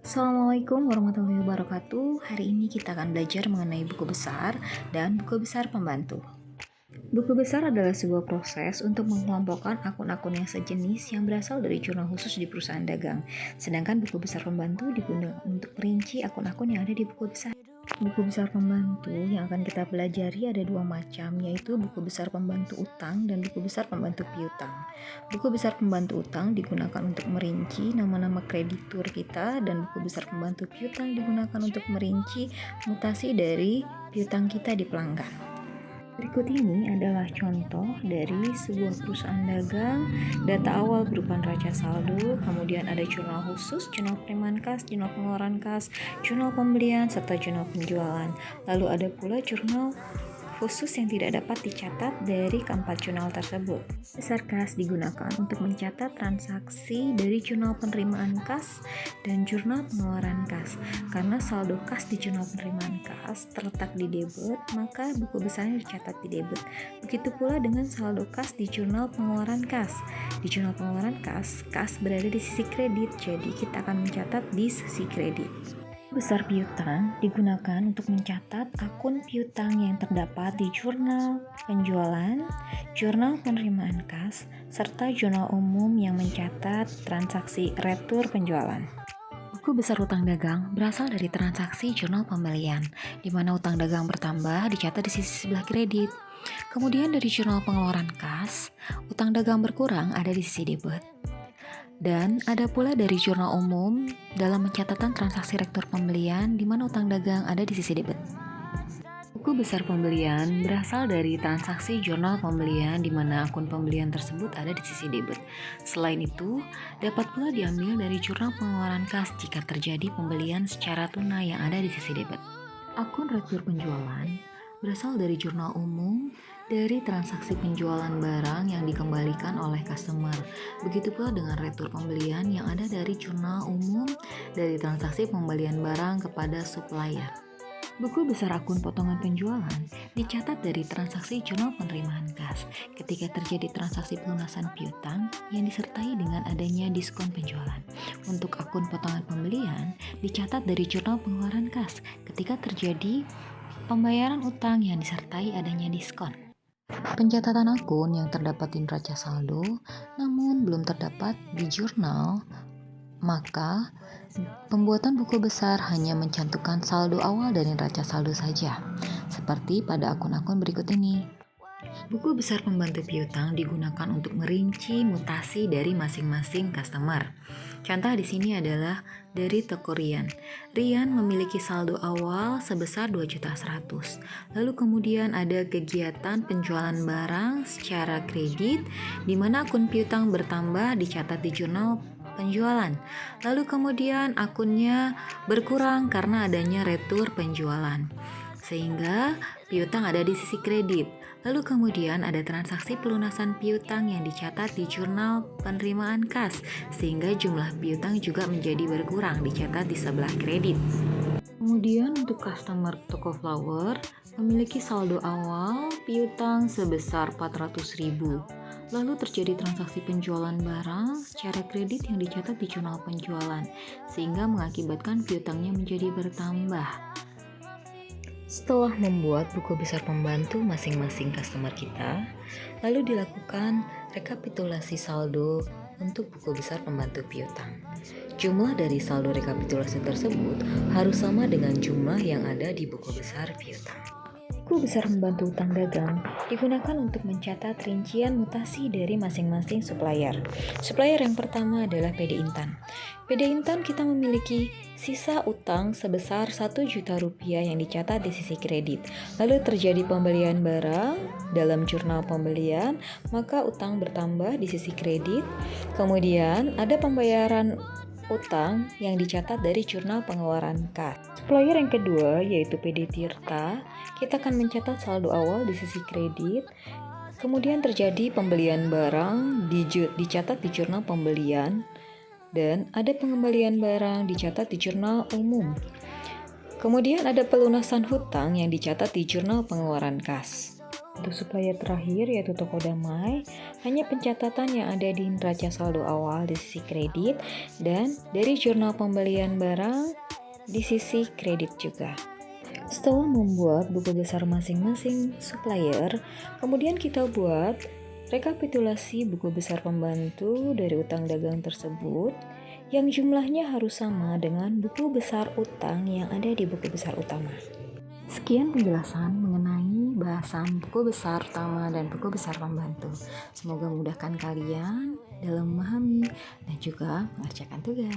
Assalamualaikum warahmatullahi wabarakatuh. Hari ini kita akan belajar mengenai buku besar dan buku besar pembantu. Buku besar adalah sebuah proses untuk mengelompokkan akun-akun yang sejenis yang berasal dari jurnal khusus di perusahaan dagang. Sedangkan buku besar pembantu digunakan untuk merinci akun-akun yang ada di buku besar. Buku besar pembantu yang akan kita pelajari ada dua macam, yaitu buku besar pembantu utang dan buku besar pembantu piutang. Buku besar pembantu utang digunakan untuk merinci nama-nama kreditur kita, dan buku besar pembantu piutang digunakan untuk merinci mutasi dari piutang kita di pelanggan. Berikut ini adalah contoh dari sebuah perusahaan dagang. Data awal berupa neraca saldo, kemudian ada jurnal khusus, jurnal penerimaan kas, jurnal pengeluaran kas, jurnal pembelian, serta jurnal penjualan. Lalu ada pula jurnal khusus yang tidak dapat dicatat dari keempat jurnal tersebut. Besar kas digunakan untuk mencatat transaksi dari jurnal penerimaan kas dan jurnal pengeluaran kas. Karena saldo kas di jurnal penerimaan kas terletak di debit, maka buku besarnya dicatat di debit. Begitu pula dengan saldo kas di jurnal pengeluaran kas. Di jurnal pengeluaran kas berada di sisi kredit, jadi kita akan mencatat di sisi kredit. Besar piutang digunakan untuk mencatat akun piutang yang terdapat di jurnal penjualan, jurnal penerimaan kas, serta jurnal umum yang mencatat transaksi retur penjualan. Buku besar utang dagang berasal dari transaksi jurnal pembelian, di mana utang dagang bertambah dicatat di sisi sebelah kredit. Kemudian dari jurnal pengeluaran kas, utang dagang berkurang ada di sisi debit. Dan ada pula dari jurnal umum dalam pencatatan transaksi rektur pembelian, di mana utang dagang ada di sisi debit. Buku besar pembelian berasal dari transaksi jurnal pembelian, di mana akun pembelian tersebut ada di sisi debit. Selain itu, dapat pula diambil dari jurnal pengeluaran kas jika terjadi pembelian secara tunai yang ada di sisi debit. Akun rektur penjualan berasal dari jurnal umum dari transaksi penjualan barang yang dikembalikan oleh customer. Begitu pula dengan retur pembelian yang ada dari jurnal umum dari transaksi pembelian barang kepada supplier. Buku besar akun potongan penjualan dicatat dari transaksi jurnal penerimaan kas ketika terjadi transaksi pelunasan piutang yang disertai dengan adanya diskon penjualan. Untuk akun potongan pembelian dicatat dari jurnal pengeluaran kas ketika terjadi pembayaran utang yang disertai adanya diskon. Pencatatan akun yang terdapat di neraca saldo namun belum terdapat di jurnal, maka pembuatan buku besar hanya mencantumkan saldo awal dari neraca saldo saja, seperti pada akun-akun berikut ini. Buku besar pembantu piutang digunakan untuk merinci mutasi dari masing-masing customer. Contoh di sini adalah dari toko Rian. Rian memiliki saldo awal sebesar 2.100.000. Lalu kemudian ada kegiatan penjualan barang secara kredit, di mana akun piutang bertambah dicatat di jurnal penjualan. Lalu kemudian akunnya berkurang karena adanya retur penjualan, sehingga piutang ada di sisi kredit. Lalu kemudian ada transaksi pelunasan piutang yang dicatat di jurnal penerimaan kas, sehingga jumlah piutang juga menjadi berkurang dicatat di sebelah kredit. Kemudian untuk customer toko flower memiliki saldo awal piutang sebesar 400.000. Lalu terjadi transaksi penjualan barang secara kredit yang dicatat di jurnal penjualan, sehingga mengakibatkan piutangnya menjadi bertambah. Setelah membuat buku besar pembantu masing-masing customer kita, lalu dilakukan rekapitulasi saldo untuk buku besar pembantu piutang. Jumlah dari saldo rekapitulasi tersebut harus sama dengan jumlah yang ada di buku besar piutang. Buku besar pembantu utang dagang digunakan untuk mencatat rincian mutasi dari masing-masing supplier. Supplier yang pertama adalah PD Intan. PD Intan kita memiliki sisa utang sebesar 1 juta rupiah yang dicatat di sisi kredit. Lalu terjadi pembelian barang dalam jurnal pembelian, maka utang bertambah di sisi kredit. Kemudian ada pembayaran utang yang dicatat dari jurnal pengeluaran kas. Supplier yang kedua yaitu PD Tirta, kita akan mencatat saldo awal di sisi kredit. Kemudian terjadi pembelian barang dicatat di jurnal pembelian, dan ada pengembalian barang dicatat di jurnal umum. Kemudian ada pelunasan hutang yang dicatat di jurnal pengeluaran kas. Untuk supplier terakhir yaitu toko damai, hanya pencatatan yang ada di neraca saldo awal di sisi kredit dan dari jurnal pembelian barang di sisi kredit juga. Setelah membuat buku besar masing-masing supplier, kemudian kita buat rekapitulasi buku besar pembantu dari utang dagang tersebut yang jumlahnya harus sama dengan buku besar utang yang ada di buku besar utama. Sekian penjelasan mengenai bahasan buku besar utama dan buku besar pembantu. Semoga memudahkan kalian dalam memahami dan juga mengerjakan tugas.